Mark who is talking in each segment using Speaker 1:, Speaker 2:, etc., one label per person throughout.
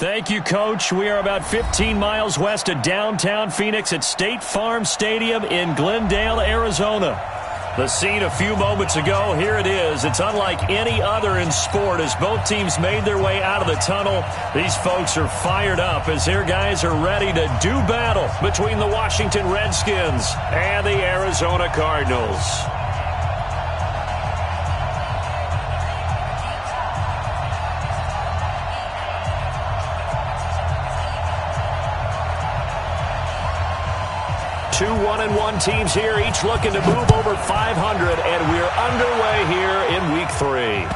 Speaker 1: Thank you, Coach. We are about 15 miles west of downtown Phoenix at State Farm Stadium in Glendale, Arizona. The scene a few moments ago, here it is. It's unlike any other in sport as both teams made their way out of the tunnel. These folks are fired up as their guys are ready to do battle between the Washington Redskins and the Arizona Cardinals. Two 1-1 teams here, each looking to move over 500, and we're underway here in Week 3.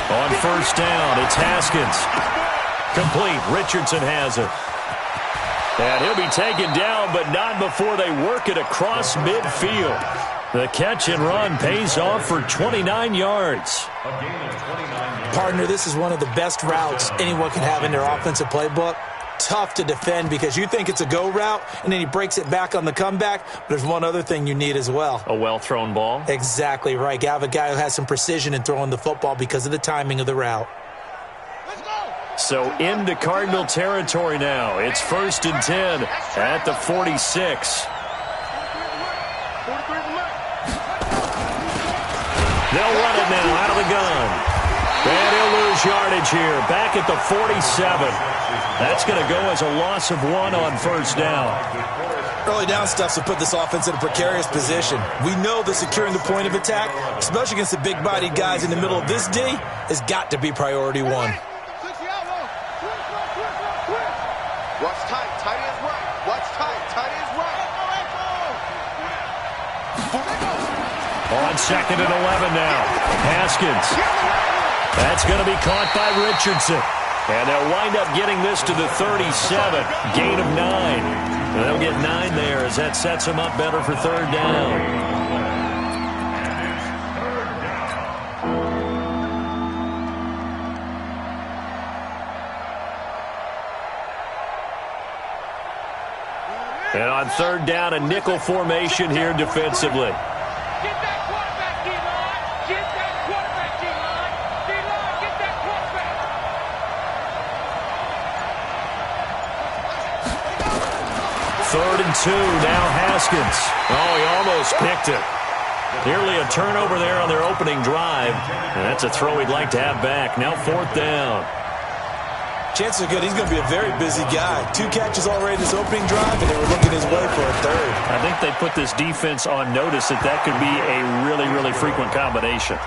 Speaker 1: On first down, it's Haskins. Complete. Richardson has it. And he'll be taken down, but not before they work it across midfield. The catch and run pays off for 29 yards.
Speaker 2: Partner, this is one of the best routes anyone can have in their offensive playbook. Tough to defend because you think it's a go route, and then he breaks it back on the comeback. But there's one other thing you need as well.
Speaker 1: A well-thrown ball?
Speaker 2: Exactly right. You have a guy who has some precision in throwing the football because of the timing of the route.
Speaker 1: So into Cardinal territory now. It's 1st and 10 at the 46. They'll run it now out of the gun. And he'll lose yardage here. Back at the 47. That's going to go as a loss of 1 on first down.
Speaker 2: Early down stuff will put this offense in a precarious position. We know that securing the point of attack, especially against the big-bodied guys in the middle of this D, has got to be priority 1.
Speaker 3: Watch tight. Tight is right. Watch tight. Tight is right.
Speaker 1: On 2nd and 11 now. Haskins. That's going to be caught by Richardson. And they'll wind up getting this to the 37. Gain of 9. And they'll get 9 there as that sets them up better for 3rd down. And on 3rd down, a nickel formation here defensively. Third and 2, now Haskins. Oh, he almost picked it. Nearly a turnover there on their opening drive. And that's a throw he'd like to have back. Now 4th down.
Speaker 2: Chances are good he's going to be a very busy guy. 2 catches already this opening drive, and they were looking his way for a 3rd.
Speaker 1: I think they put this defense on notice that could be a really, really frequent combination.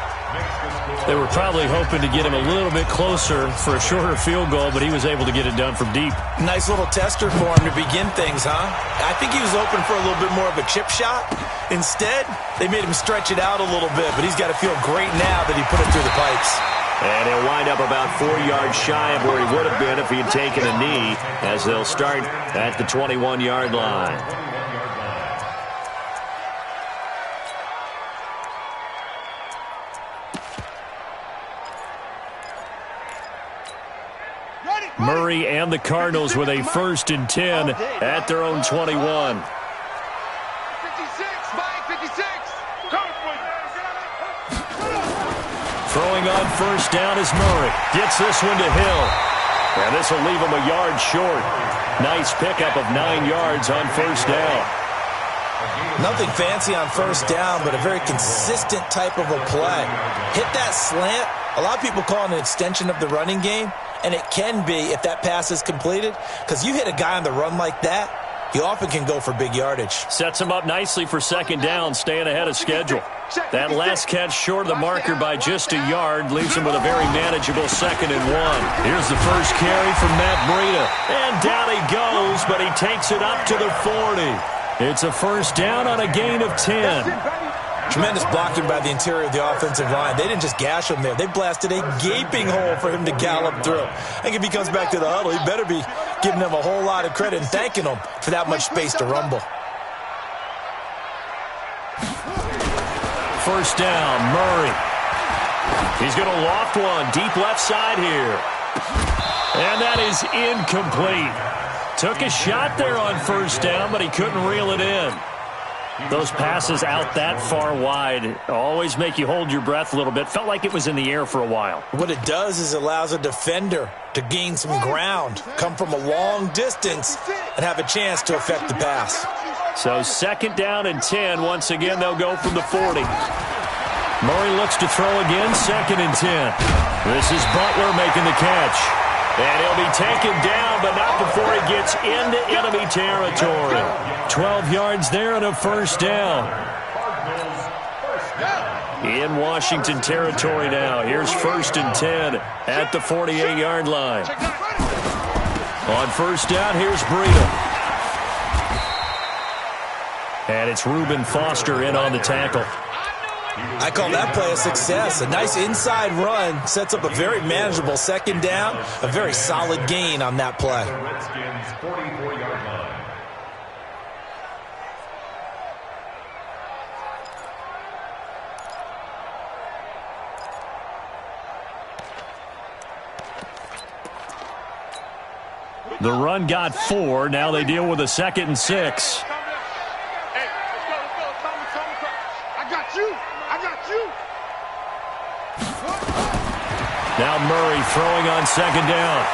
Speaker 1: They were probably hoping to get him a little bit closer for a shorter field goal, but he was able to get it done from deep.
Speaker 2: Nice little tester for him to begin things, huh? I think he was open for a little bit more of a chip shot. Instead, they made him stretch it out a little bit, but he's got to feel great now that he put it through the pipes.
Speaker 1: And he'll wind up about 4 yards shy of where he would have been if he had taken a knee, as they'll start at the 21-yard line. Murray and the Cardinals with a 1st and 10 at their own 21.
Speaker 3: 56, Mike, 56.
Speaker 1: Throwing on first down is Murray. Gets this one to Hill. And this will leave him a yard short. Nice pickup of 9 yards on first down.
Speaker 2: Nothing fancy on first down, but a very consistent type of a play. Hit that slant. A lot of people call it an extension of the running game, and it can be if that pass is completed, because you hit a guy on the run like that, you often can go for big yardage.
Speaker 1: Sets him up nicely for 2nd down, staying ahead of schedule. That last catch short of the marker by just a yard leaves him with a very manageable 2nd and 1. Here's the first carry from Matt Breida. And down he goes, but he takes it up to the 40. It's a first down on a gain of 10.
Speaker 2: Tremendous blocking by the interior of the offensive line. They didn't just gash him there. They blasted a gaping hole for him to gallop through. I think if he comes back to the huddle, he better be giving them a whole lot of credit and thanking them for that much space to rumble.
Speaker 1: First down, Murray. He's going to loft one deep left side here. And that is incomplete. Took a shot there on first down, but he couldn't reel it in. Those passes out that far wide always make you hold your breath a little bit. Felt like it was in the air for a while.
Speaker 2: What it does is it allows a defender to gain some ground, come from a long distance, and have a chance to affect the pass.
Speaker 1: So 2nd down and 10. Once again, they'll go from the 40. Murray looks to throw again, 2nd and 10. This is Butler making the catch. And he'll be taken down, but not before he gets into enemy territory. 12 yards there and a first down. In Washington territory now. Here's 1st and 10 at the 48-yard line. On first down, here's Breida. And it's Reuben Foster in on the tackle.
Speaker 2: I call that play a success. A nice inside run sets up a very manageable 2nd down. A very solid gain on that play.
Speaker 1: The run got 4. Now they deal with a 2nd and 6. Now Murray throwing on 2nd down.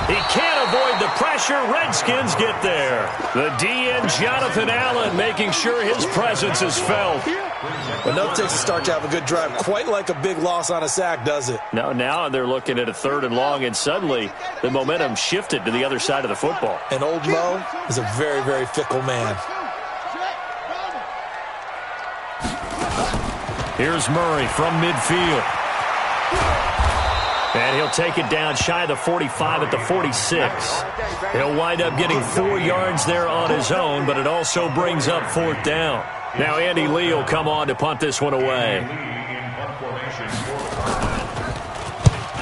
Speaker 1: He can't avoid the pressure. Redskins get there. The DN, Jonathan Allen, making sure his presence is felt.
Speaker 2: Enough takes to start to have a good drive. Quite like a big loss on a sack, does it?
Speaker 1: Now they're looking at a 3rd and long, and suddenly the momentum shifted to the other side of the football.
Speaker 2: And old Mo is a very, very fickle man.
Speaker 1: Here's Murray from midfield. And he'll take it down shy of the 45 at the 46. He'll wind up getting 4 yards there on his own, but it also brings up 4th down. Now Andy Lee will come on to punt this one away.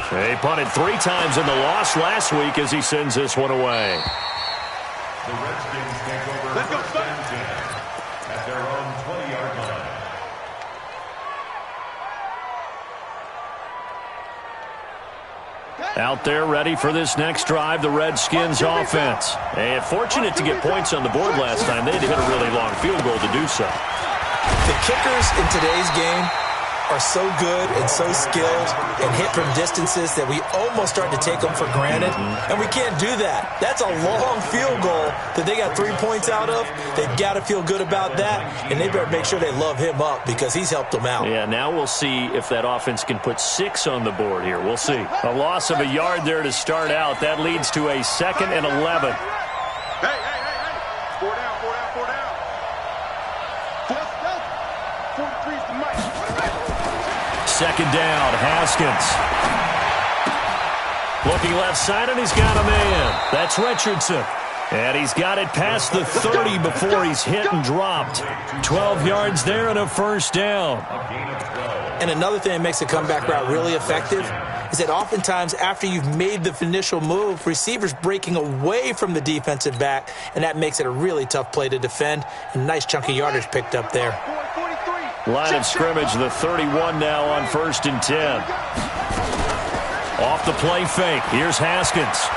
Speaker 1: He punted 3 times in the loss last week as he sends this one away.
Speaker 3: The Redskins take over at their own 20-yard line.
Speaker 1: Out there ready for this next drive, the Redskins offense. And fortunate to get points on the board last time. They had to hit a really long field goal to do so.
Speaker 2: The kickers in today's game are so good and so skilled and hit from distances that we almost start to take them for granted. And we can't do that. That's a long field goal that they got 3 points out of. They've got to feel good about that, and they better make sure they love him up because he's helped them out.
Speaker 1: Yeah, now we'll see if that offense can put 6 on the board here. We'll see. A loss of a yard there to start out. That leads to a 2nd and 11.
Speaker 3: Hey. 4 down. 43's the mic.
Speaker 1: 2nd down, Haskins. Looking left side, and he's got a man. That's Richardson. And he's got it past the 30 before he's hit and dropped. 12 yards there and a first down.
Speaker 2: And another thing that makes a comeback route really effective is that oftentimes after you've made the initial move, receivers breaking away from the defensive back, and that makes it a really tough play to defend. And nice chunky yardage picked up there.
Speaker 1: Line of scrimmage, the 31 now on 1st and 10. Off the play fake. Here's Haskins.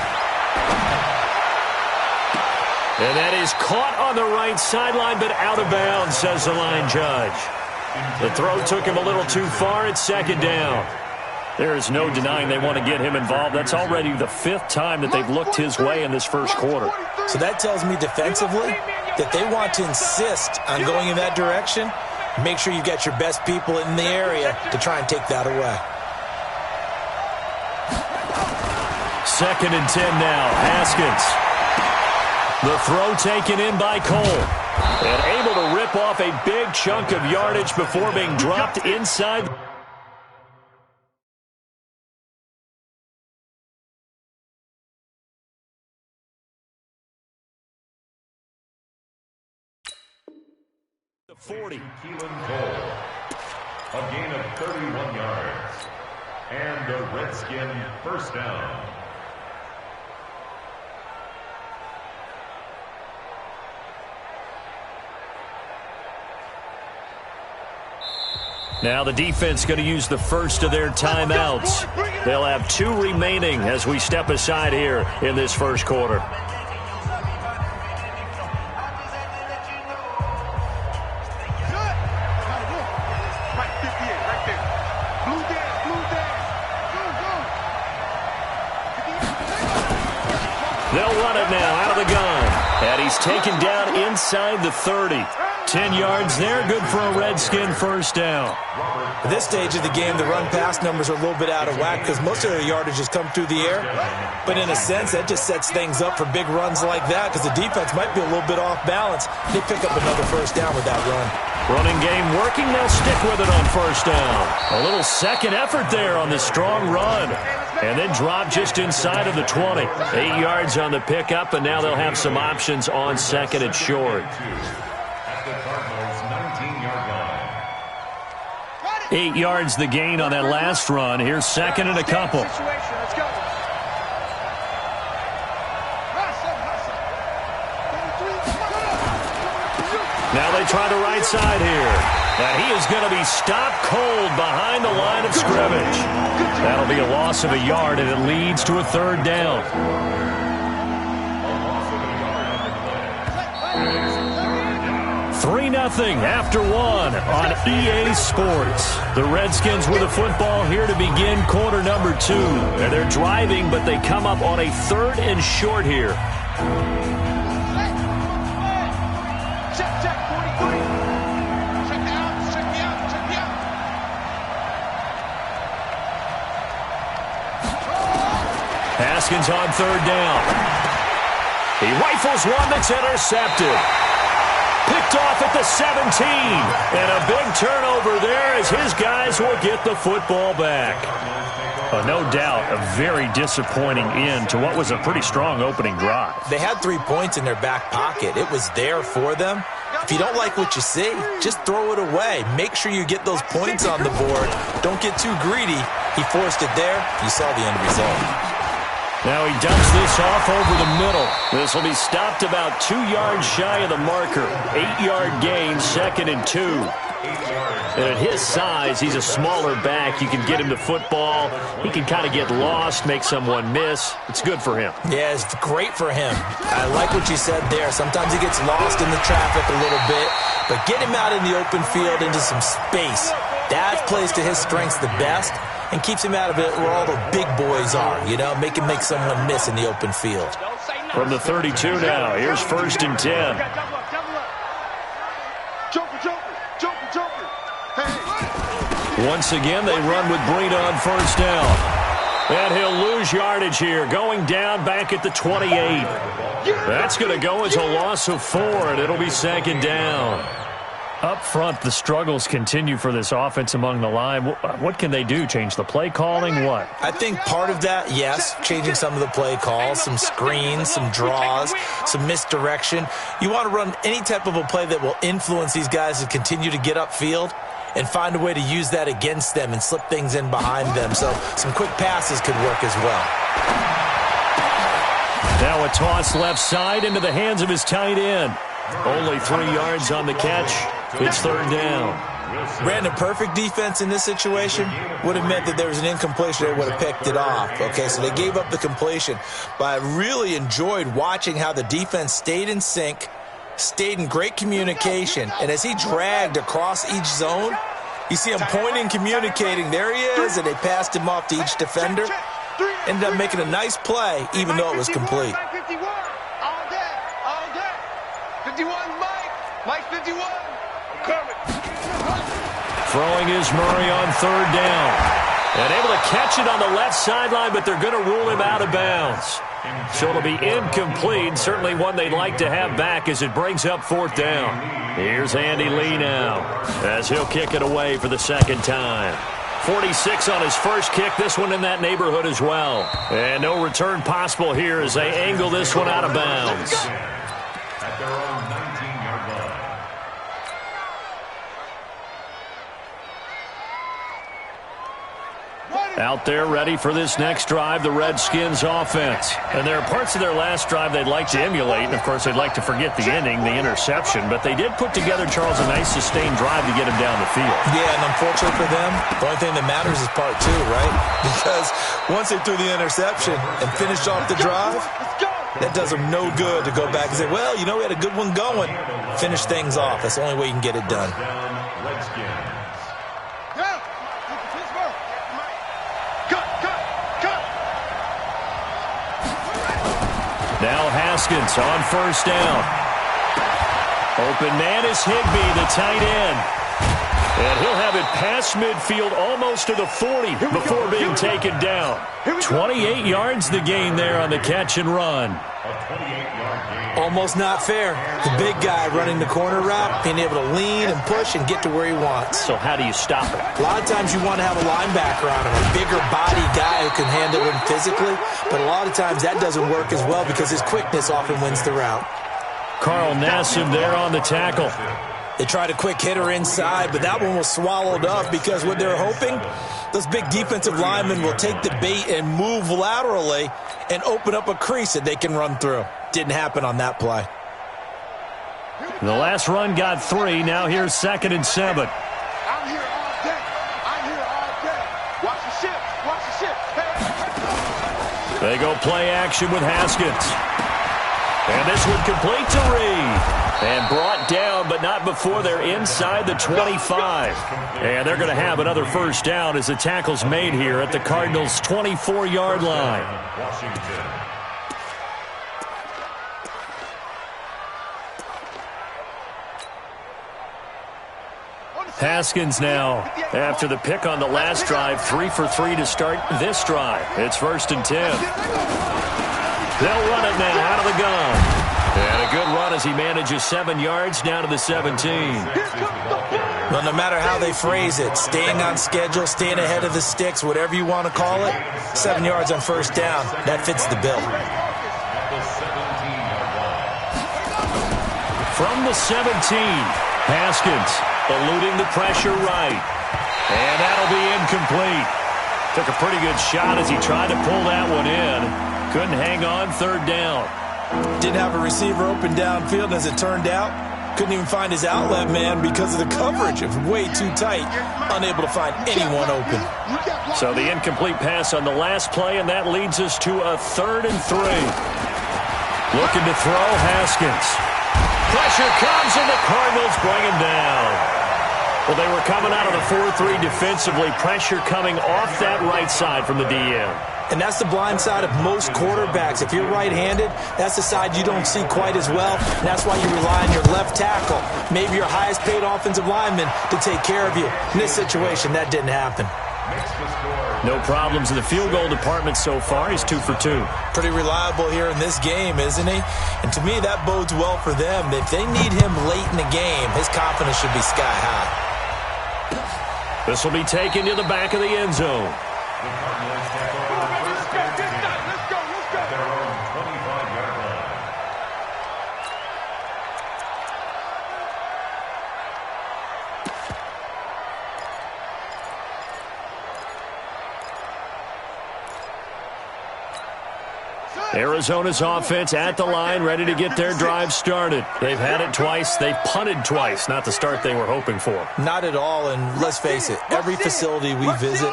Speaker 1: And that is caught on the right sideline, but out of bounds, says the line judge. The throw took him a little too far. It's 2nd down. There is no denying they want to get him involved. That's already the 5th time that they've looked his way in this first quarter.
Speaker 2: So that tells me defensively that they want to insist on going in that direction. Make sure you get your best people in the area to try and take that away.
Speaker 1: 2nd and 10 now. Haskins. The throw taken in by Cole. And able to rip off a big chunk of yardage before being dropped inside. The 40.
Speaker 3: Keelan Cole. A gain of 31 yards. And the Redskin first down.
Speaker 1: Now the defense going to use the first of their timeouts. They'll have 2 remaining as we step aside here in this first quarter. They'll run it now out of the gun. And he's taken down inside the 30. 10 yards there, good for a Redskin first down.
Speaker 2: At this stage of the game, the run-pass numbers are a little bit out of whack because most of their yardage has come through the air. But in a sense, that just sets things up for big runs like that because the defense might be a little bit off balance. They pick up another first down with that run.
Speaker 1: Running game working, they'll stick with it on first down. A little second effort there on the strong run. And then drop just inside of the 20. 8 yards on the pickup, and now they'll have some options on second and short. 8 yards the gain on that last run. Here's second and a couple. Now they try the right side here. And he is going to be stopped cold behind the line of scrimmage. That'll be a loss of a yard, and it leads to a third down. 3-0 after 1 on EA Sports. The Redskins with the football here to begin quarter number 2. And they're driving, but they come up on a 3rd and short here. Haskins on 3rd down. He rifles one that's intercepted. Picked off at the 17. And a big turnover there as his guys will get the football back. No doubt a very disappointing end to what was a pretty strong opening drive.
Speaker 2: They had 3 points in their back pocket. It was there for them. If you don't like what you see, just throw it away. Make sure you get those points on the board. Don't get too greedy. He forced it there. You saw the end result.
Speaker 1: Now he dumps this off over the middle. This will be stopped about 2 yards shy of the marker. 8-yard gain, 2nd and 2. And at his size, he's a smaller back. You can get him the football. He can kind of get lost, make someone miss. It's good for him.
Speaker 2: Yeah, it's great for him. I like what you said there. Sometimes he gets lost in the traffic a little bit. But get him out in the open field into some space. That plays to his strengths the best. And keeps him out of it where all the big boys are, you know, make him make someone miss in the open field.
Speaker 1: From the 32 now, here's 1st and 10. Once again, they run with Breida on 1st down. And he'll lose yardage here, going down back at the 28. That's going to go as a loss of 4, and it'll be 2nd down. Up front, the struggles continue for this offense among the line. What can they do? Change the play calling? What?
Speaker 2: I think part of that, yes, changing some of the play calls, some screens, some draws, some misdirection. You want to run any type of a play that will influence these guys to continue to get upfield and find a way to use that against them and slip things in behind them. So some quick passes could work as well.
Speaker 1: Now a toss left side into the hands of his tight end. Only 3 yards on the catch. It's 3rd down.
Speaker 2: Brandon, perfect defense in this situation would have meant that there was an incompletion. They would have picked it off. Okay, so they gave up the completion. But I really enjoyed watching how the defense stayed in sync, stayed in great communication. And as he dragged across each zone, you see him pointing, communicating. There he is, and they passed him off to each defender. Ended up making a nice play, even though it was complete.
Speaker 4: 51, Mike 51.
Speaker 1: Throwing is Murray on 3rd down. And able to catch it on the left sideline, but they're going to rule him out of bounds. So it'll be incomplete. Certainly one they'd like to have back as it brings up 4th down. Here's Andy Lee now as he'll kick it away for the second time. 46 on his first kick. This one in that neighborhood as well. And no return possible here as they angle this one out of bounds.
Speaker 3: At their own 19-yard line.
Speaker 1: Out there ready for this next drive, the Redskins offense. And there are parts of their last drive they'd like to emulate. And, of course, they'd like to forget the ending, the interception. But they did put together, Charles, a nice sustained drive to get him down the field.
Speaker 2: Yeah, and unfortunately for them, the only thing that matters is part 2, right? Because once they threw the interception and finished off the drive, that does them no good to go back and say, well, you know, we had a good one going. Finish things off. That's the only way you can get it done.
Speaker 3: Redskins.
Speaker 1: Now Haskins on 1st down. Open man is Higbee, the tight end. And he'll have it past midfield almost to the 40 before being taken down. 28 yards the gain there on the catch and run.
Speaker 2: Almost not fair. The big guy running the corner route, being able to lean and push and get to where he wants.
Speaker 1: So how do you stop it?
Speaker 2: A lot of times you want to have a linebacker on him, a bigger body guy who can handle him physically. But a lot of times that doesn't work as well because his quickness often wins the route.
Speaker 1: Carl Nassib there on the tackle.
Speaker 2: They tried a quick hitter inside, but that one was swallowed up because what they're hoping, those big defensive linemen will take the bait and move laterally and open up a crease that they can run through. Didn't happen on that play.
Speaker 1: The last run got 3. Now here's 2nd and 7.
Speaker 4: I'm here all day. I'm here all day. Watch the ship. Watch the ship. Hey.
Speaker 1: They go play action with Haskins. And this one complete to Reed. And brought down, but not before they're inside the 25. And they're going to have another 1st down as the tackle's made here at the Cardinals' 24-yard line.
Speaker 3: Washington.
Speaker 1: Haskins now, after the pick on the last drive, 3 for 3 to start this drive. It's 1st and 10. They'll run it now out of the gun. And a good run as he manages 7 yards down to the 17.
Speaker 2: Well, no matter how they phrase it, staying on schedule, staying ahead of the sticks, whatever you want to call it, 7 yards on 1st down, that fits the bill.
Speaker 1: From the 17, Haskins eluding the pressure right. And that'll be incomplete. Took a pretty good shot as he tried to pull that one in. Couldn't hang on 3rd down.
Speaker 2: Didn't have a receiver open downfield, as it turned out. Couldn't even find his outlet man because of the coverage. It was way too tight. Unable to find anyone open.
Speaker 1: So the incomplete pass on the last play, and that leads us to a 3rd and 3. Looking to throw, Haskins. Pressure comes, and the Cardinals bring him down. Well, they were coming out of the 4-3 defensively. Pressure coming off that right side from the DM.
Speaker 2: And that's the blind side of most quarterbacks. If you're right-handed, that's the side you don't see quite as well. And that's why you rely on your left tackle, maybe your highest-paid offensive lineman, to take care of you. In this situation, that didn't happen.
Speaker 1: No problems in the field goal department so far. He's 2 for 2.
Speaker 2: Pretty reliable here in this game, isn't he? And to me, that bodes well for them. If they need him late in the game, his confidence should be sky high.
Speaker 1: This will be taken to the back of the end zone. Arizona's offense at the line, ready to get their drive started. They've had it twice. They've punted twice. Not the start they were hoping for.
Speaker 2: Not at all, and let's face it, every facility we visit,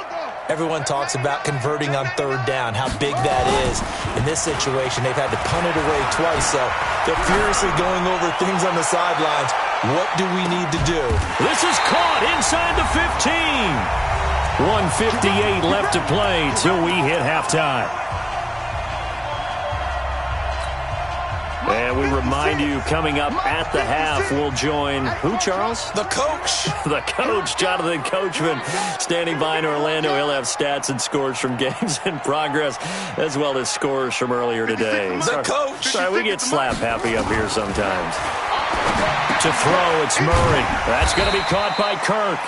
Speaker 2: everyone talks about converting on 3rd down, how big that is. In this situation, they've had to punt it away twice, so they're furiously going over things on the sidelines. What do we need to do?
Speaker 1: This is caught inside the 15. 1:58 left to play till we hit halftime. And we remind you, coming up at the half, we'll join who, Charles?
Speaker 2: The coach.
Speaker 1: The coach, Jonathan Coachman, standing by in Orlando. He'll have stats and scores from games in progress, as well as scores from earlier today.
Speaker 2: The coach.
Speaker 1: Sorry, we get slap happy up here sometimes. To throw, it's Murray. That's going to be caught by Kirk.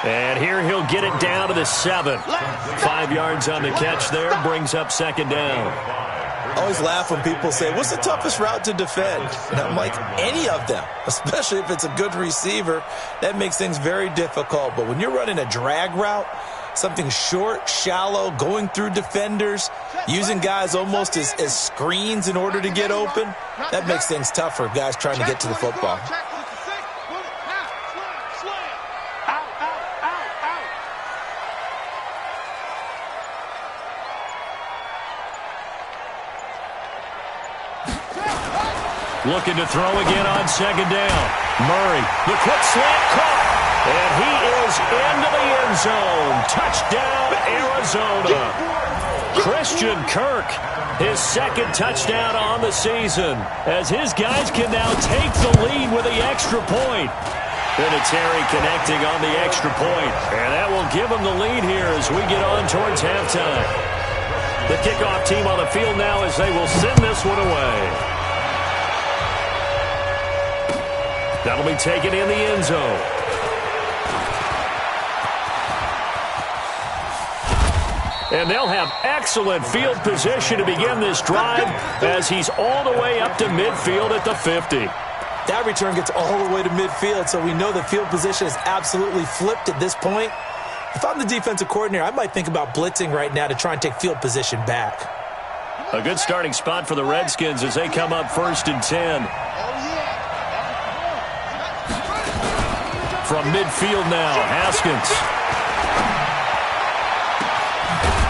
Speaker 1: And here he'll get it down to the 7. 5 yards on the catch there, brings up second down.
Speaker 2: I always laugh when people say, what's the toughest route to defend? And I'm like, any of them, especially if it's a good receiver. That makes things very difficult. But when you're running a drag route, something short, shallow, going through defenders, using guys almost as screens in order to get open, that makes things tough for guys trying to get to the football.
Speaker 1: Looking to throw again on second down. Murray, the quick slant caught. And he is into the end zone. Touchdown, Arizona. Christian Kirk, his second touchdown on the season, as his guys can now take the lead with the extra point. Vinatieri connecting on the extra point. And that will give him the lead here as we get on towards halftime. The kickoff team on the field now as they will send this one away. That'll be taken in the end zone. And they'll have excellent field position to begin this drive as he's all the way up to midfield at the 50.
Speaker 2: That return gets all the way to midfield, so we know the field position is absolutely flipped at this point. If I'm the defensive coordinator, I might think about blitzing right now to try and take field position back.
Speaker 1: A good starting spot for the Redskins as they come up 1st and 10. From midfield now, Haskins.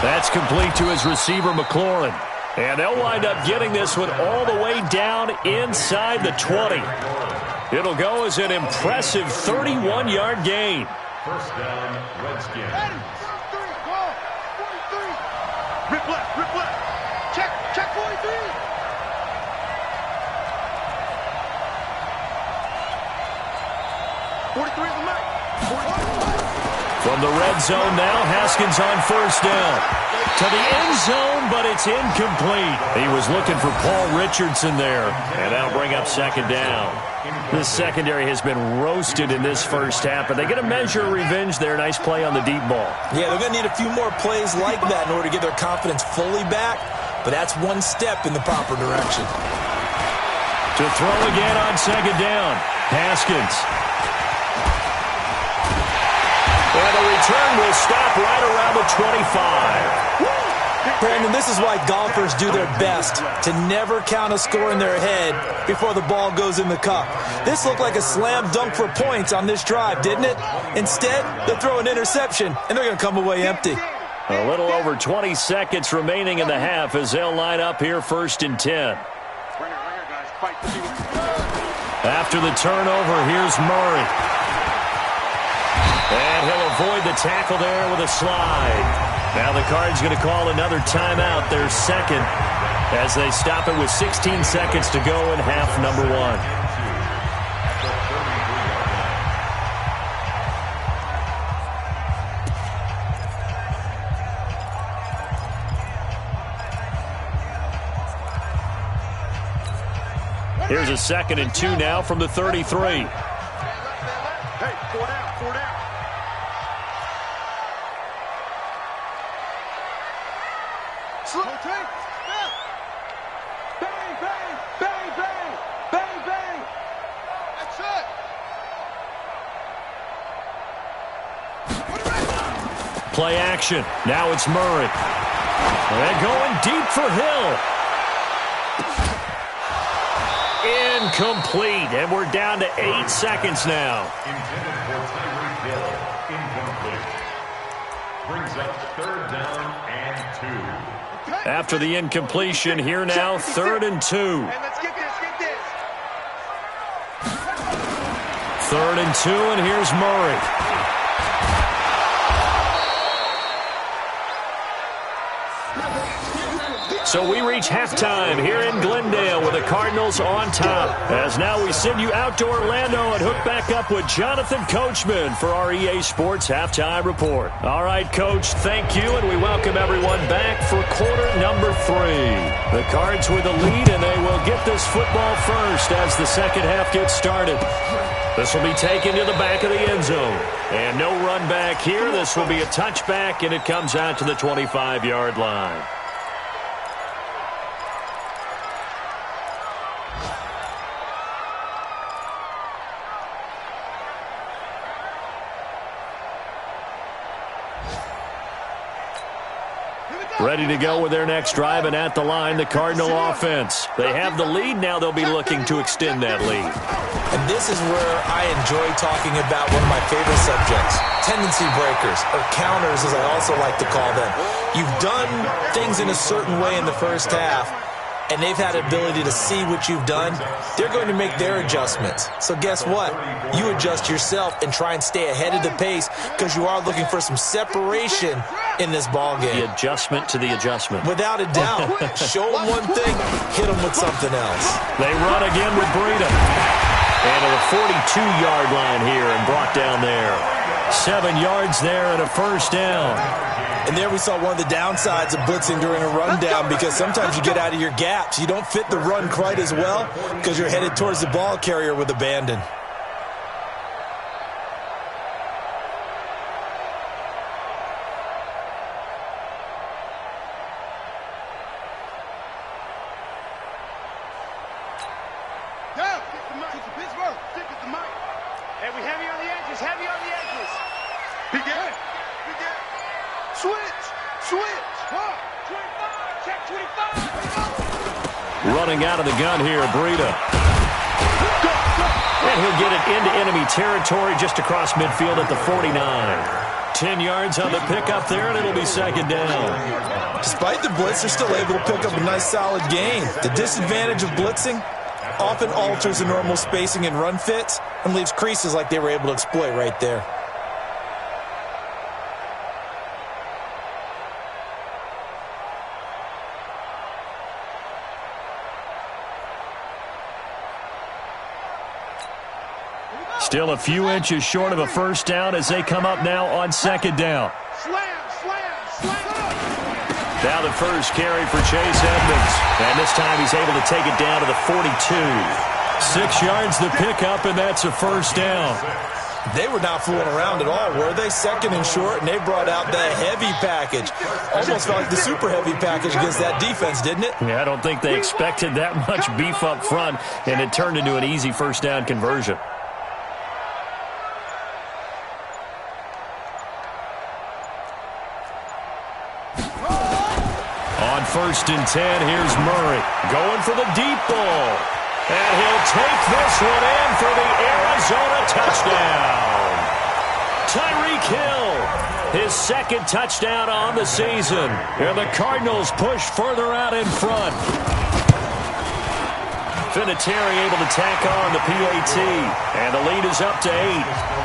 Speaker 1: That's complete to his receiver, McLaurin. And they'll wind up getting this one all the way down inside the 20. It'll go as an impressive 31-yard gain.
Speaker 3: First down, Redskins.
Speaker 4: Rip left. Check 43.
Speaker 1: From the red zone now, Haskins on first down. To the end zone, but it's incomplete. He was looking for Paul Richardson there. And that'll bring up second down. This secondary has been roasted in this first half, but they get a measure of revenge there. Nice play on the deep ball.
Speaker 2: Yeah, they're going to need a few more plays like that in order to get their confidence fully back, but that's one step in the proper direction.
Speaker 1: To throw again on second down, Haskins. And the return will stop right around the 25.
Speaker 2: Brandon, this is why golfers do their best to never count a score in their head before the ball goes in the cup. This looked like a slam dunk for points on this drive, didn't it? Instead, they throw an interception, and they're going to come away empty.
Speaker 1: A little over 20 seconds remaining in the half as they'll line up here 1st and 10. After the turnover, here's Murray. And he'll avoid the tackle there with a slide. Now the Cards going to call another timeout, their second, as they stop it with 16 seconds to go in half number 1. Here's a 2nd and 2 now from the 33.
Speaker 4: Hey, 4 down. Slow take. Bang, bang, bang, bang, bang, bang. That's it.
Speaker 1: Play action. Now it's Murray. And going deep for Hill. Incomplete. And we're down to 8 seconds now.
Speaker 3: Intended for Tyreek Hill. Incomplete. Brings up 3rd down and 2.
Speaker 1: After the incompletion, here now, 3rd and 2.
Speaker 4: Hey, let's get this.
Speaker 1: 3rd and 2, and here's Murray. So we reach halftime here in Glendale with the Cardinals on top. As now we send you out to Orlando and hook back up with Jonathan Coachman for our EA Sports Halftime Report. All right, Coach, thank you, and we welcome everyone back for quarter number 3. The Cards with the lead, and they will get this football first as the second half gets started. This will be taken to the back of the end zone. And no run back here. This will be a touchback, and it comes out to the 25-yard line. Ready to go with their next drive, and at the line, the Cardinal offense. They have the lead. Now they'll be looking to extend that lead.
Speaker 2: And this is where I enjoy talking about one of my favorite subjects, tendency breakers, or counters as I also like to call them. You've done things in a certain way in the first half, and they've had the ability to see what you've done. They're going to make their adjustments. So guess what? You adjust yourself and try and stay ahead of the pace because you are looking for some separation in this ball game.
Speaker 1: The adjustment to the adjustment.
Speaker 2: Without a doubt. Show them one thing, hit them with something else.
Speaker 1: They run again with Breida. And to the 42-yard line here and brought down there. 7 yards there and a first down.
Speaker 2: And there we saw one of the downsides of blitzing during a rundown because sometimes you get out of your gaps. You don't fit the run quite as well because you're headed towards the ball carrier with abandon.
Speaker 1: Running out of the gun here, Breida. And he'll get it into enemy territory just across midfield at the 49. 10 yards on the pickup there, and it'll be second down.
Speaker 2: Despite the blitz, they're still able to pick up a nice, solid gain. The disadvantage of blitzing often alters the normal spacing and run fits and leaves creases like they were able to exploit right there.
Speaker 1: Still a few inches short of a first down as they come up now on second down. Now the first carry for Chase Edmonds. And this time he's able to take it down to the 42. 6 yards the pickup, and that's a first down.
Speaker 2: They were not fooling around at all, were they? Second and short, and they brought out the heavy package. Almost felt like the super heavy package against that defense, didn't it?
Speaker 1: Yeah, I don't think they expected that much beef up front, and it turned into an easy first down conversion. On 1st and 10, here's Murray going for the deep ball. And he'll take this one in for the Arizona touchdown. Tyreek Hill, his second touchdown on the season. And the Cardinals push further out in front. Vinatieri able to tack on the PAT. And the lead is up to 8.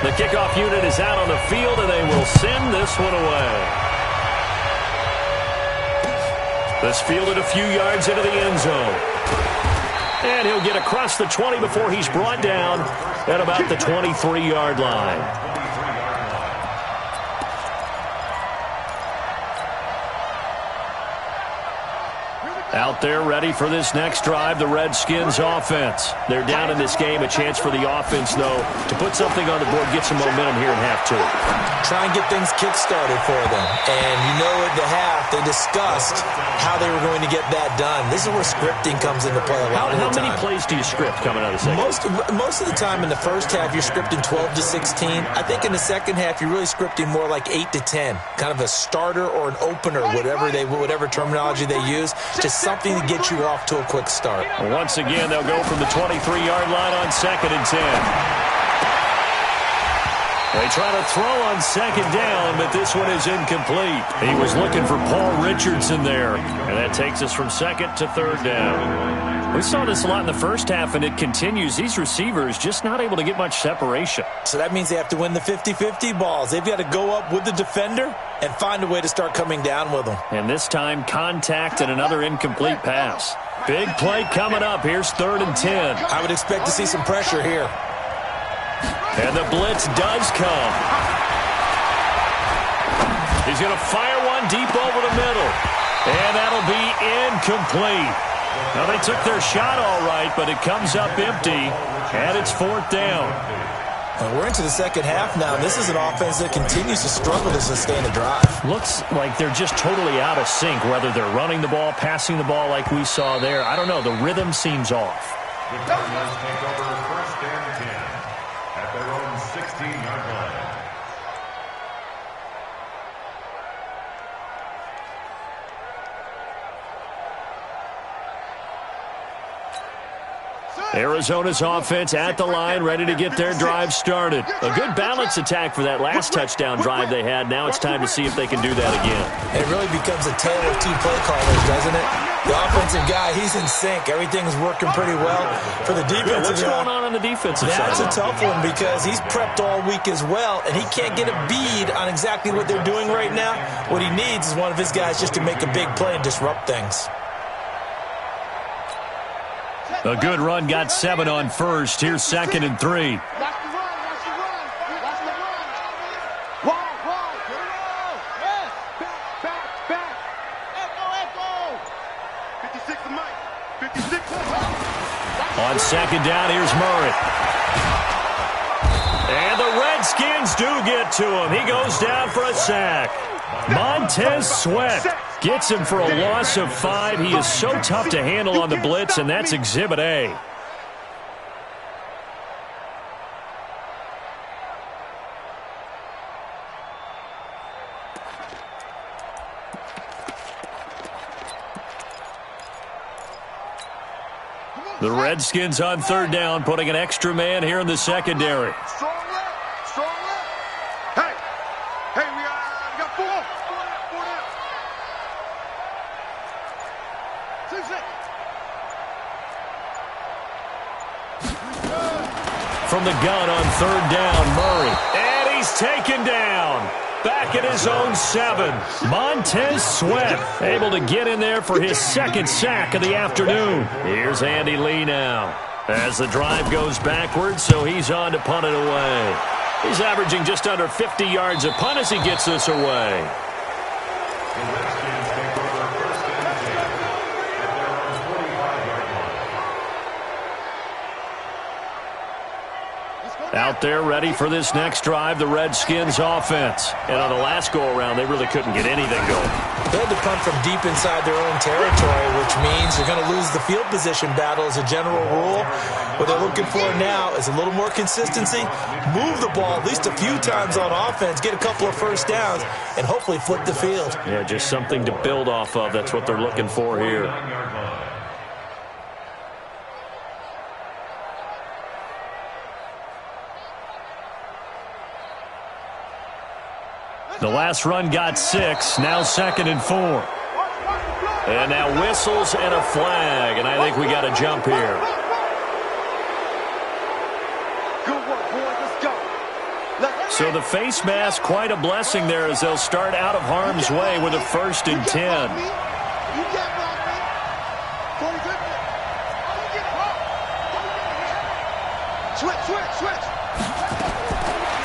Speaker 1: The kickoff unit is out on the field, and they will send this one away. This fielded a few yards into the end zone. And he'll get across the 20 before he's brought down at about the 23-yard line. Out there ready for this next drive, the Redskins offense. They're down in this game. A chance for the offense, though, to put something on the board, get some momentum here in half two.
Speaker 2: Try and get things kick-started for them. And you know at the half, they discussed how they were going to get that done. This is where scripting comes into play a lot of the time.
Speaker 1: How many plays do you script coming out of the second?
Speaker 2: Most of the time in the first half, you're scripting 12 to 16. I think in the second half, you're really scripting more like 8 to 10. Kind of a starter or an opener, whatever terminology they use, just something to get you off to a quick start.
Speaker 1: Once again, they'll go from the 23-yard line on 2nd and 10. They try to throw on second down, but this one is incomplete. He was looking for Paul Richardson there, and that takes us from second to third down. We saw this a lot in the first half, and it continues. These receivers just not able to get much separation.
Speaker 2: So that means they have to win the 50-50 balls. They've got to go up with the defender and find a way to start coming down with them.
Speaker 1: And this time, contact and another incomplete pass. Big play coming up. Here's 3rd and 10.
Speaker 2: I would expect to see some pressure here.
Speaker 1: And the blitz does come. He's going to fire one deep over the middle. And that'll be incomplete. Now, they took their shot all right, but it comes up empty, and it's 4th down.
Speaker 2: And we're into the second half now. This is an offense that continues to struggle to sustain a drive.
Speaker 1: Looks like they're just totally out of sync, whether they're running the ball, passing the ball like we saw there. I don't know. The rhythm seems off.
Speaker 3: The Cardinals take over 1st and 10 at their own 16-yard line.
Speaker 1: Arizona's offense at the line, ready to get their drive started. A good balance attack for that last touchdown drive they had. Now it's time to see if they can do that again.
Speaker 2: It really becomes a tale of two play callers, doesn't it? The offensive guy, he's in sync. Everything's working pretty well. For the defensive
Speaker 1: What's going on the defensive side?
Speaker 2: That's a tough one because he's prepped all week as well, and he can't get a bead on exactly what they're doing right now. What he needs is one of his guys just to make a big play and disrupt things.
Speaker 1: A good run got 7 on first. Here's 2nd and 3.
Speaker 4: Watch the run, watch the run, watch the run. Wall, get it all. Yes, back. Echo. 56 to Mike. 56 to Mike.
Speaker 1: On 2nd down, here's Murray. And the Redskins do get to him. He goes down for a sack. Montez Sweat gets him for a loss of 5. He is so tough to handle on the blitz, and that's Exhibit A. The Redskins on 3rd down, putting an extra man here in the secondary.
Speaker 4: Strong left. Hey, we got 4 down.
Speaker 1: From the gun on 3rd down, Murray. And he's taken down. Back at his own 7. Montez Sweat able to get in there for his 2nd sack of the afternoon. Here's Andy Lee now as the drive goes backwards, so he's on to punt it away. He's averaging just under 50 yards a punt as he gets this away.
Speaker 3: The Redskins take over 1st and 10 at their own 45-yard line.
Speaker 1: Out there ready for this next drive, the Redskins offense. And on the last go-around, they really couldn't get anything going.
Speaker 2: They had to punt from deep inside their own territory, which means they're going to lose the field position battle as a general rule. What they're looking for now is a little more consistency, move the ball at least a few times on offense, get a couple of first downs, and hopefully flip the field.
Speaker 1: Yeah, just something to build off of. That's what they're looking for here. The last run got 6, now 2nd and 4. And now whistles and a flag, and I think we got a jump here.
Speaker 4: Good work, boys. Let's go.
Speaker 1: So the face mask, quite a blessing there as they'll start out of harm's way with a 1st and 10.
Speaker 4: You get blocked, man. Corey, good. You get blocked. Switch.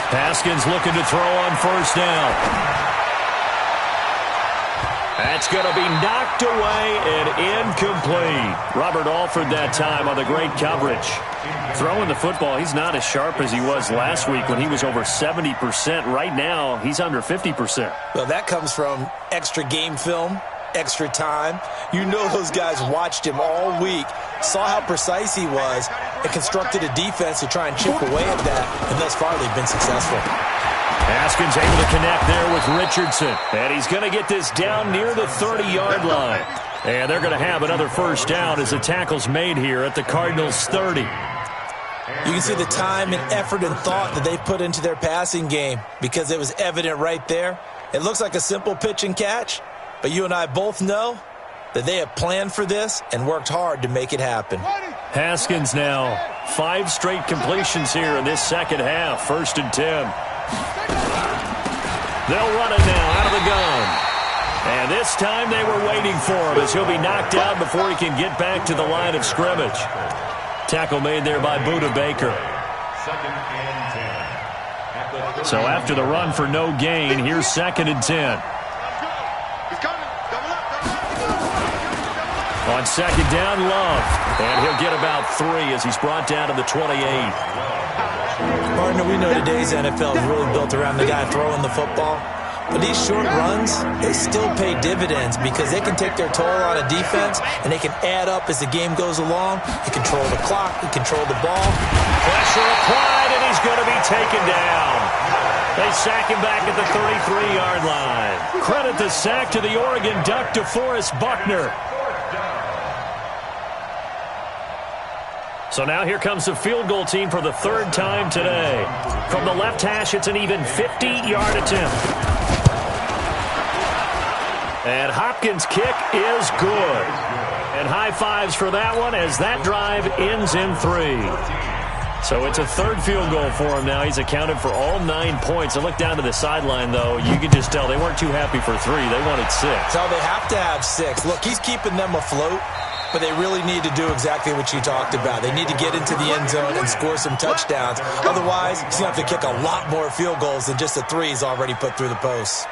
Speaker 1: Haskins looking to throw on 1st down. That's going to be knocked away and incomplete. Robert Alford that time on the great coverage. Throwing the football, he's not as sharp as he was last week when he was over 70%. Right now, he's under 50%.
Speaker 2: Well, that comes from extra game film, extra time. You know those guys watched him all week, saw how precise he was, and constructed a defense to try and chip away at that. And thus far, they've been successful.
Speaker 1: Haskins able to connect there with Richardson. And he's going to get this down near the 30-yard line. And they're going to have another 1st down as the tackle's made here at the Cardinals' 30.
Speaker 2: You can see the time and effort and thought that they put into their passing game because it was evident right there. It looks like a simple pitch and catch, but you and I both know that they have planned for this and worked hard to make it happen.
Speaker 1: Haskins now. 5 straight completions here in this second half. 1st and 10. They'll run it now out of the gun. And this time they were waiting for him as he'll be knocked out before he can get back to the line of scrimmage. Tackle made there by Budda Baker.
Speaker 3: 2nd and 10.
Speaker 1: So after the run for no gain, here's 2nd and 10. On 2nd down, Love. And he'll get about 3 as he's brought down to the 28.
Speaker 2: Partner, we know today's NFL is really built around the guy throwing the football. But these short runs, they still pay dividends because they can take their toll on a defense and they can add up as the game goes along. They control the clock, they control the ball.
Speaker 1: Pressure applied, and he's going to be taken down. They sack him back at the 33-yard line. Credit the sack to the Oregon Duck, DeForest Buckner. So now here comes the field goal team for the 3rd time today. From the left hash, it's an even 50-yard attempt. And Hopkins' kick is good. And high fives for that one as that drive ends in 3. So it's a 3rd field goal for him now. He's accounted for all 9 points. And look down to the sideline, though. You can just tell they weren't too happy for 3. They wanted 6.
Speaker 2: So they have to have 6. Look, he's keeping them afloat. But they really need to do exactly what you talked about. They need to get into the end zone and score some touchdowns. Otherwise, he's going to have to kick a lot more field goals than just the 3 he's already put through the posts.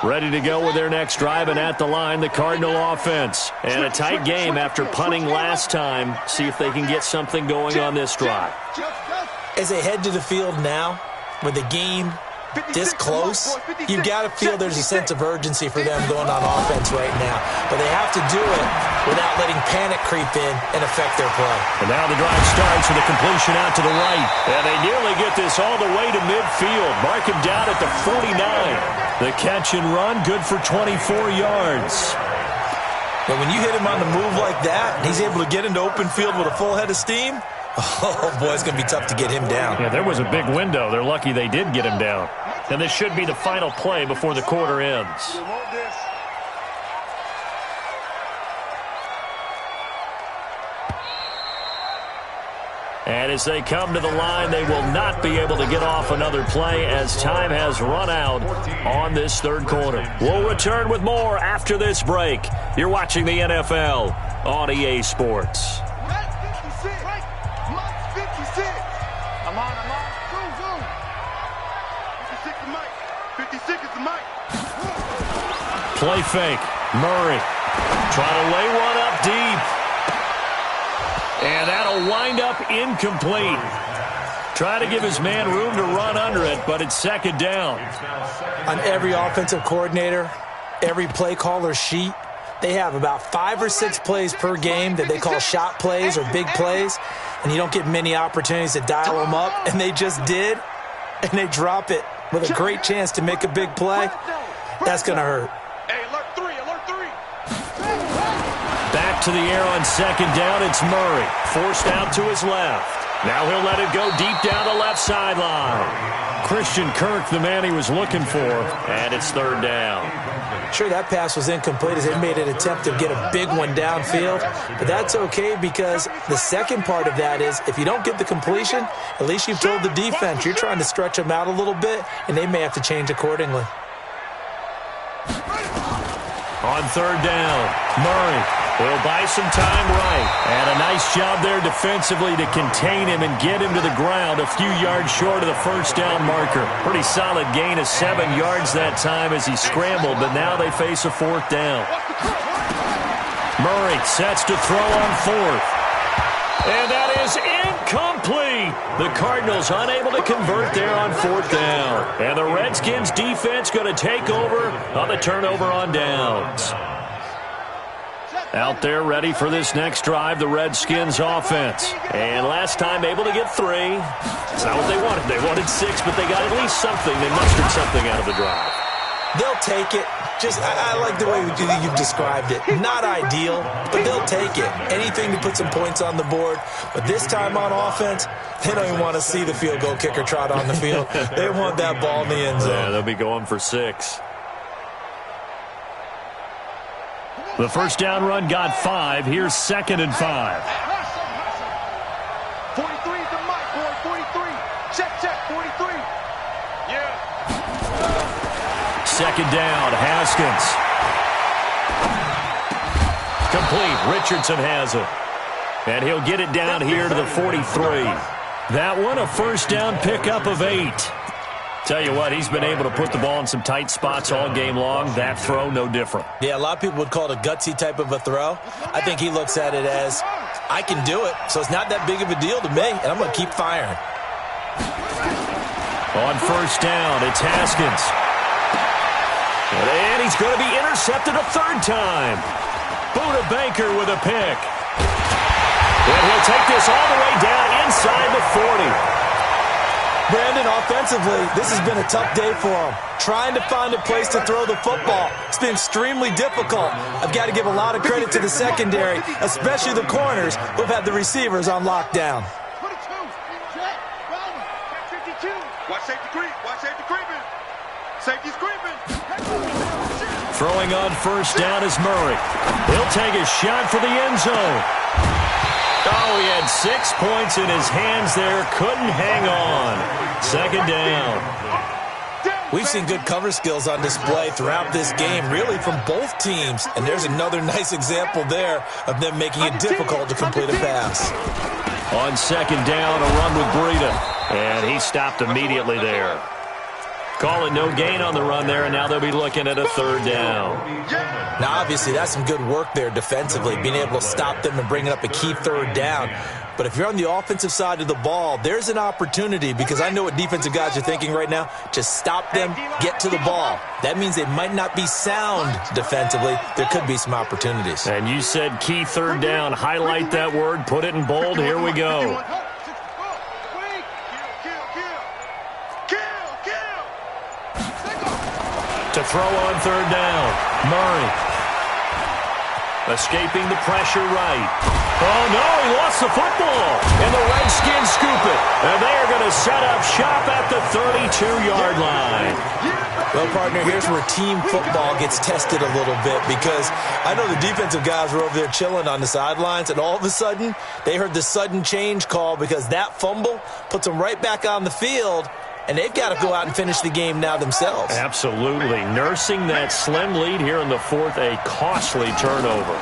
Speaker 1: Ready to go with their next drive, and at the line, the Cardinal offense. And a tight game after punting last time. See if they can get something going on this drive.
Speaker 2: As they head to the field now, with the game this close, you've got to feel there's a sense of urgency for them going on offense right now. But they have to do it without letting panic creep in and affect their play.
Speaker 1: And now the drive starts with a completion out to the right. And they nearly get this all the way to midfield. Mark him down at the 49. The catch and run, good for 24 yards.
Speaker 2: But when you hit him on the move like that, and he's able to get into open field with a full head of steam, oh, boy, it's going to be tough to get him down.
Speaker 1: Yeah, there was a big window. They're lucky they did get him down. And this should be the final play before the quarter ends. And as they come to the line, they will not be able to get off another play as time has run out on this 3rd quarter. We'll return with more after this break. You're watching the NFL on EA Sports. Play fake. Murray trying to lay one up deep. And that'll wind up incomplete. Try to give his man room to run under it, but it's 2nd down.
Speaker 2: On every offensive coordinator, every play caller sheet, they have about 5 or 6 plays per game that they call shot plays or big plays, and you don't get many opportunities to dial them up, and they just did, and they drop it with a great chance to make a big play. That's going to hurt.
Speaker 1: Back to the air on 2nd down. It's Murray. Forced out to his left. Now he'll let it go deep down the left sideline. Christian Kirk, the man he was looking for, and it's 3rd down.
Speaker 2: Sure, that pass was incomplete as they made an attempt to get a big one downfield, but that's okay because the second part of that is if you don't get the completion, at least you've told the defense you're trying to stretch them out a little bit, and they may have to change accordingly.
Speaker 1: On 3rd down, Murray will buy some time right. And a nice job there defensively to contain him and get him to the ground a few yards short of the 1st down marker. Pretty solid gain of 7 yards that time as he scrambled, but now they face a 4th down. Murray sets to throw on 4th. And that is incomplete. The Cardinals unable to convert there on 4th down. And the Redskins defense going to take over on the turnover on downs. Out there ready for this next drive, the Redskins offense. And last time able to get 3. It's not what they wanted. They wanted 6, but they got at least something. They mustered something out of the drive.
Speaker 2: They'll take it. I like the way you've described it. Not ideal, but they'll take it. Anything to put some points on the board. But this time on offense, they don't even want to see the field goal kicker trot on the field. They want that ball in the end zone.
Speaker 1: Yeah, they'll be going for 6. The first down run got 5. Here's 2nd and 5.
Speaker 4: 43 is the mic, boy. 43. Check, 43. Yeah.
Speaker 1: 2nd down, Haskins. Complete. Richardson has it. And he'll get it down here to the 43. That one a first down pickup of 8. Tell you what, he's been able to put the ball in some tight spots all game long. That throw, no different.
Speaker 2: Yeah, a lot of people would call it a gutsy type of a throw. I think he looks at it as, I can do it, so it's not that big of a deal to me, and I'm going to keep firing.
Speaker 1: On first down, it's Haskins. And he's going to be intercepted a 3rd time. Buda Baker with a pick. And he'll take this all the way down inside the 40.
Speaker 2: Brandon, offensively, this has been a tough day for him. Trying to find a place to throw the football. It's been extremely difficult. I've got to give a lot of credit to the secondary, especially the corners who've had the receivers on lockdown.
Speaker 4: 22. Check. 52. Watch safety creep. Watch safety creeping. Safety's creeping.
Speaker 1: Throwing on first down is Murray. He'll take a shot for the end zone. Oh, he had 6 points in his hands there. Couldn't hang on. 2nd down.
Speaker 2: We've seen good cover skills on display throughout this game, really from both teams. And there's another nice example there of them making it difficult to complete a pass.
Speaker 1: On 2nd down, a run with Breida. And he stopped immediately there. Call it no gain on the run there, and now they'll be looking at a 3rd down.
Speaker 2: Now, obviously, that's some good work there defensively, being able to stop them and bring up a key 3rd down. But if you're on the offensive side of the ball, there's an opportunity, because I know what defensive guys are thinking right now. Just stop them, get to the ball. That means they might not be sound defensively. There could be some opportunities.
Speaker 1: And you said key 3rd down. Highlight that word, put it in bold. Here we go. To throw on 3rd down, Murray. Escaping the pressure right. Oh, no, he lost the football. And the Redskins scoop it. And they are going to set up shop at the 32-yard line.
Speaker 2: Well, partner, here's where team football gets tested a little bit, because I know the defensive guys were over there chilling on the sidelines, and all of a sudden, they heard the sudden change call, because that fumble puts them right back on the field. And they've got to go out and finish the game now themselves.
Speaker 1: Absolutely. Nursing that slim lead here in the 4th, a costly turnover.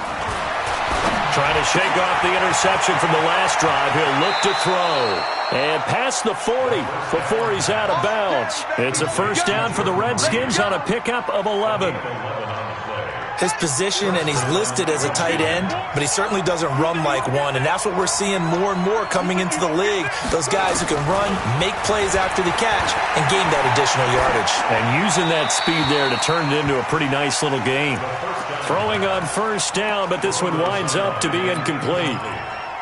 Speaker 1: Trying to shake off the interception from the last drive. He'll look to throw. And past the 40 before he's out of bounds. It's a first down for the Redskins on a pickup of 11.
Speaker 2: His position, and he's listed as a tight end, but he certainly doesn't run like one, and that's what we're seeing more and more coming into the league. Those guys who can run, make plays after the catch, and gain that additional yardage.
Speaker 1: And using that speed there to turn it into a pretty nice little game. Throwing on first down, but this one winds up to be incomplete.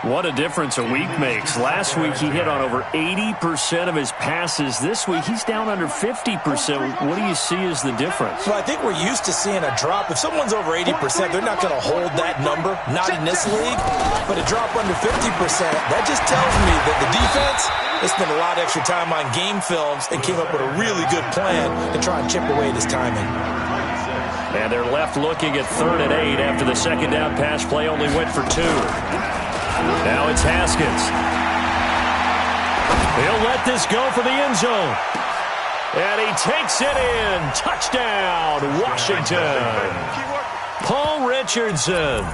Speaker 1: What a difference a week makes. Last week he hit on over 80% of his passes. This week he's down under 50%. What do you see as the difference?
Speaker 2: Well, I think we're used to seeing a drop. If someone's over 80%, they're not going to hold that number, not in this league. But a drop under 50%, that just tells me that the defense, they spent a lot of extra time on game films and came up with a really good plan to try and chip away this timing.
Speaker 1: And they're left looking at 3rd and 8 after the 2nd down pass play only went for 2. Now it's Haskins. He'll let this go for the end zone. And he takes it in. Touchdown, Washington. Paul Richardson.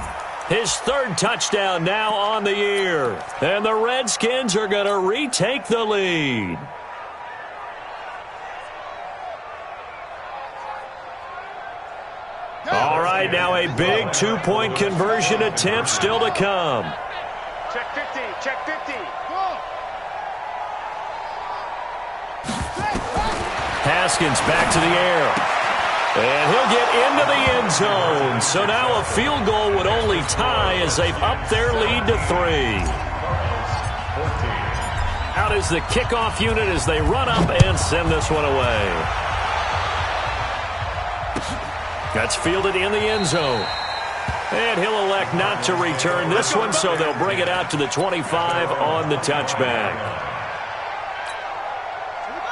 Speaker 1: His 3rd touchdown now on the year. And the Redskins are going to retake the lead. All right, now a big 2-point conversion attempt still to come.
Speaker 4: Check 50. Check 50.
Speaker 1: Haskins back to the air. And he'll get into the end zone. So now a field goal would only tie as they've upped their lead to 3. Out is the kickoff unit as they run up and send this one away. That's fielded in the end zone. And he'll elect not to return this one, so they'll bring it out to the 25 on the touchback.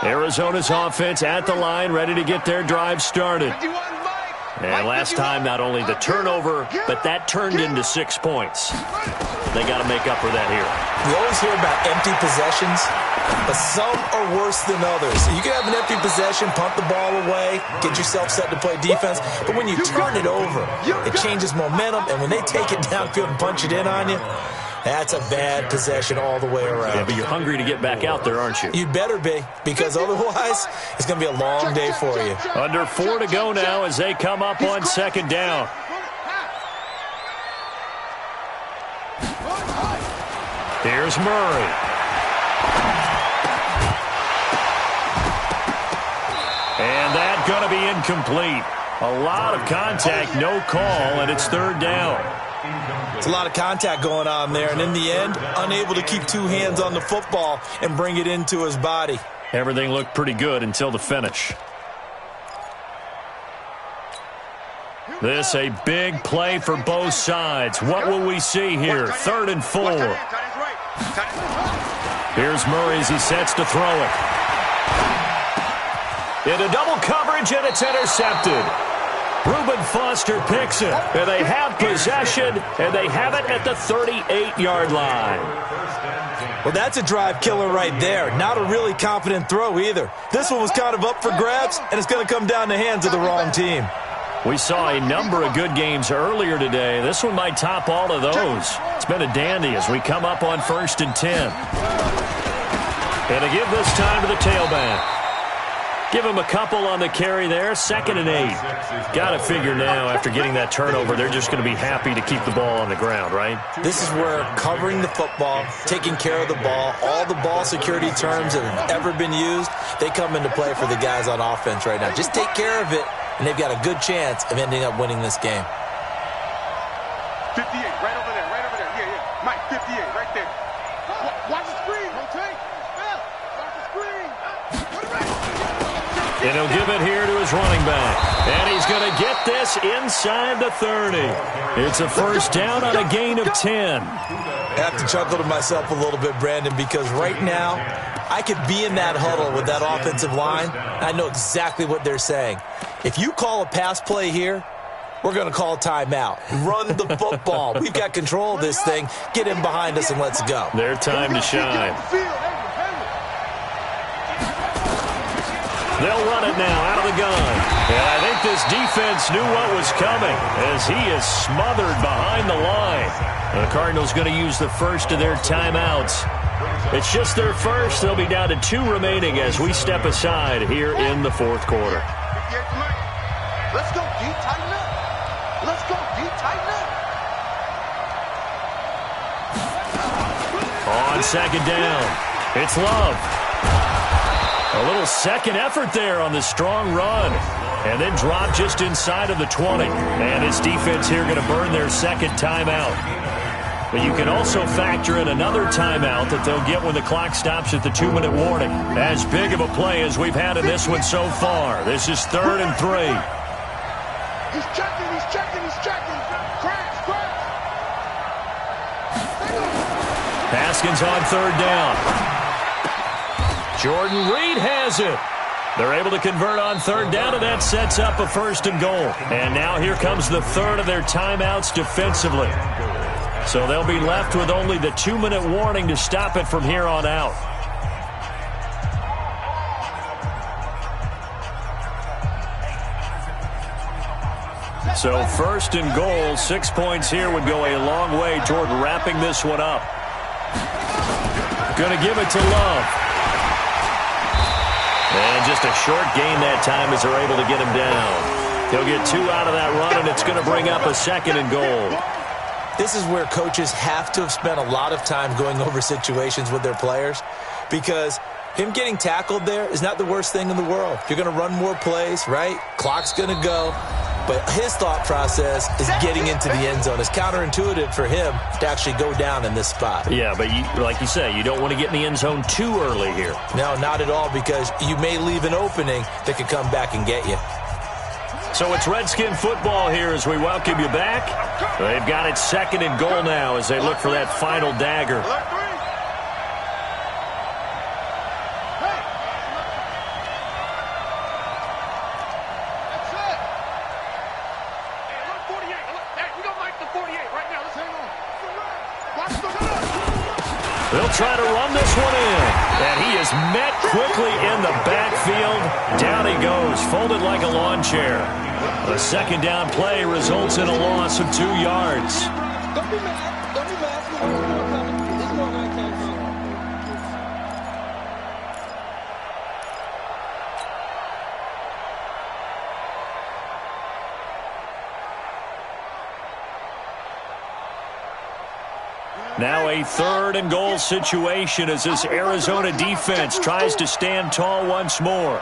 Speaker 1: Arizona's offense at the line, ready to get their drive started. And last time, not only the turnover, but that turned into 6 points. They got to make up for that here.
Speaker 2: We always hear about empty possessions, but some are worse than others. You can have an empty possession, punt the ball away, get yourself set to play defense, but when you turn it over, it changes momentum, and when they take it downfield and punch it in on you, that's a bad possession all the way around.
Speaker 1: Yeah, but you're hungry to get back out there, aren't you?
Speaker 2: You better be, because otherwise it's going to be a long day for you.
Speaker 1: Under 4 to go now as they come up on second down. Here's Murray. And that's going to be incomplete. A lot of contact, no call, and it's third down.
Speaker 2: It's a lot of contact going on there, and in the end, unable to keep 2 hands on the football and bring it into his body.
Speaker 1: Everything looked pretty good until the finish. This a big play for both sides. What will we see here? 3rd and 4. Here's Murray as he sets to throw it. Into double coverage, and it's intercepted. Reuben Foster picks it, and they have possession, and they have it at the 38-yard line.
Speaker 2: Well, that's a drive killer right there. Not a really confident throw either. This one was kind of up for grabs, and it's going to come down the hands of the wrong team.
Speaker 1: We saw a number of good games earlier today. This one might top all of those. It's been a dandy as we come up on 1st and 10. And they give this time to the tailback. Give him a couple on the carry there. 2nd and 8. Got to figure now after getting that turnover, they're just going to be happy to keep the ball on the ground, right?
Speaker 2: This is where covering the football, taking care of the ball, all the ball security terms that have ever been used, they come into play for the guys on offense right now. Just take care of it, and they've got a good chance of ending up winning this game.
Speaker 4: 58, right over there, right over there. Yeah. Mike, 58, right there. Watch the screen, rotate. Watch the screen.
Speaker 1: And he'll give it here to his running back. And he's going to get this inside the 30. It's a first down on a gain of 10.
Speaker 2: I have to chuckle to myself a little bit, Brandon, because right now I could be in that huddle with that offensive line. I know exactly what they're saying. If you call a pass play here, we're going to call timeout. Run the football. We've got control of this thing. Get in behind us and let's go.
Speaker 1: Their time to shine. They'll run it now out of the gun. And I think this defense knew what was coming as he is smothered behind the line. The Cardinals going to use the first of their timeouts. It's just their first. They'll be down to 2 remaining as we step aside here in the 4th quarter.
Speaker 4: Let's go deep, tighten up. Let's go deep, tighten up.
Speaker 1: On second down, it's Love. A little second effort there on the strong run. And then drop just inside of the 20. And his defense here going to burn their second timeout. But you can also factor in another timeout that they'll get when the clock stops at the 2-minute warning. As big of a play as we've had in this one so far. This is 3rd and 3.
Speaker 4: He's checking. Crash.
Speaker 1: Haskins on 3rd down. Jordan Reed has it. They're able to convert on 3rd down, and that sets up a 1st and goal. And now here comes the 3rd of their timeouts defensively. So they'll be left with only the 2-minute warning to stop it from here on out. So 1st and goal, 6 points here would go a long way toward wrapping this one up. Going to give it to Love. And just a short gain that time as they're able to get him down. He'll get 2 out of that run, and it's going to bring up a 2nd and goal.
Speaker 2: This is where coaches have to have spent a lot of time going over situations with their players, because him getting tackled there is not the worst thing in the world. You're going to run more plays, right? Clock's going to go. But his thought process is getting into the end zone. It's counterintuitive for him to actually go down in this spot.
Speaker 1: Yeah, but like you say, you don't want to get in the end zone too early here.
Speaker 2: No, not at all, because you may leave an opening that could come back and get you.
Speaker 1: So it's Redskin football here as we welcome you back. They've got it 2nd and goal now as they look for that final dagger. They'll try to run this one in. And he is met quickly in the backfield. Down he goes, folded like a lawn chair. The 2nd down play results in a loss of 2 yards.
Speaker 5: Don't be mad. Don't be mad. This more going to come from.
Speaker 1: Now a 3rd and goal situation as this Arizona defense tries to stand tall once more.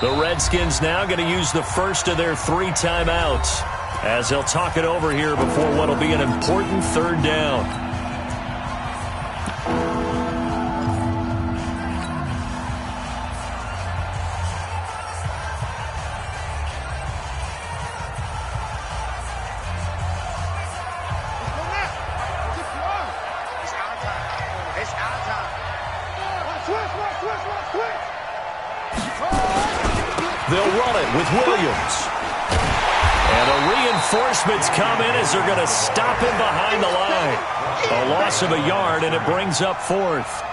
Speaker 1: The Redskins now going to use the first of their 3 timeouts as they'll talk it over here before what will be an important 3rd down. They'll run it with Williams. And the reinforcements come in as they're going to stop him behind the line. A loss of a yard, and it brings up 4th.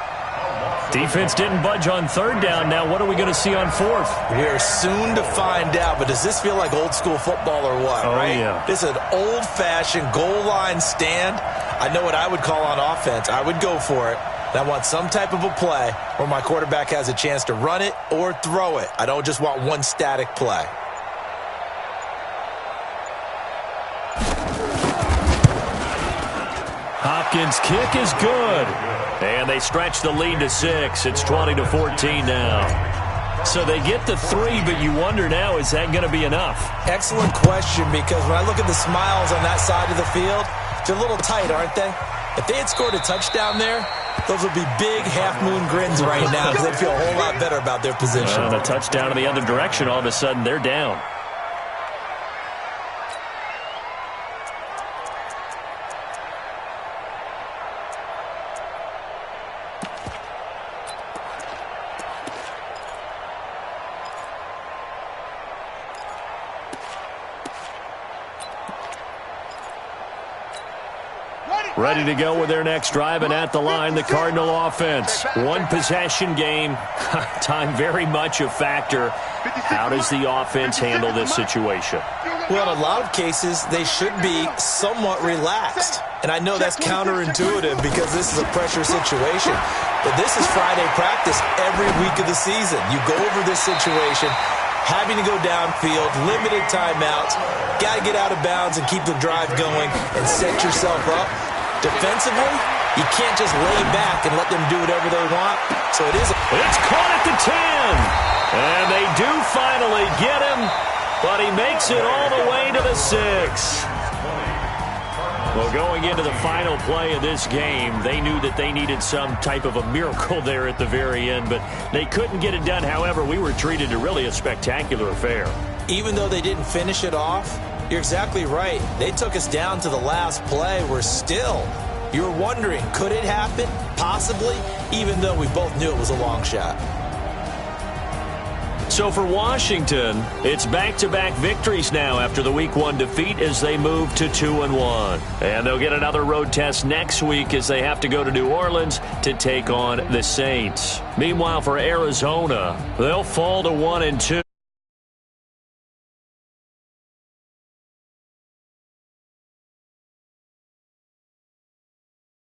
Speaker 1: Defense didn't budge on 3rd down. Now what are we going to see on 4th?
Speaker 2: We're soon to find out, but does this feel like old school football or what, right?
Speaker 1: Yeah.
Speaker 2: This is an old-fashioned goal line stand. I know what I would call on offense. I would go for it. I want some type of a play where my quarterback has a chance to run it or throw it. I don't just want one static play.
Speaker 1: Hopkins' kick is good. And they stretch the lead to 6. It's 20-14 now. So they get the 3, but you wonder now, is that going to be enough?
Speaker 2: Excellent question, because when I look at the smiles on that side of the field, they're a little tight, aren't they? If they had scored a touchdown there, those would be big half-moon grins right now because they'd feel a whole lot better about their position.
Speaker 1: And a touchdown in the other direction, all of a sudden they're down. Ready to go with their next drive, and at the line, the Cardinal offense. 1 possession game. Time very much a factor. How does the offense handle this situation?
Speaker 2: Well, in a lot of cases, they should be somewhat relaxed. And I know that's counterintuitive because this is a pressure situation. But this is Friday practice every week of the season. You go over this situation, having to go downfield, limited timeouts, got to get out of bounds and keep the drive going and set yourself up. Defensively, you can't just lay back and let them do whatever they want. So it is.
Speaker 1: It's caught at the 10. And they do finally get him, but he makes it all the way to the 6. Well, going into the final play of this game, they knew that they needed some type of a miracle there at the very end, but they couldn't get it done. However, we were treated to really a spectacular affair.
Speaker 2: Even though they didn't finish it off, you're exactly right. They took us down to the last play. You're wondering, could it happen? Possibly, even though we both knew it was a long shot.
Speaker 1: So for Washington, it's back-to-back victories now after the Week 1 defeat as they move to 2-1. And they'll get another road test next week as they have to go to New Orleans to take on the Saints. Meanwhile, for Arizona, they'll fall to 1-2.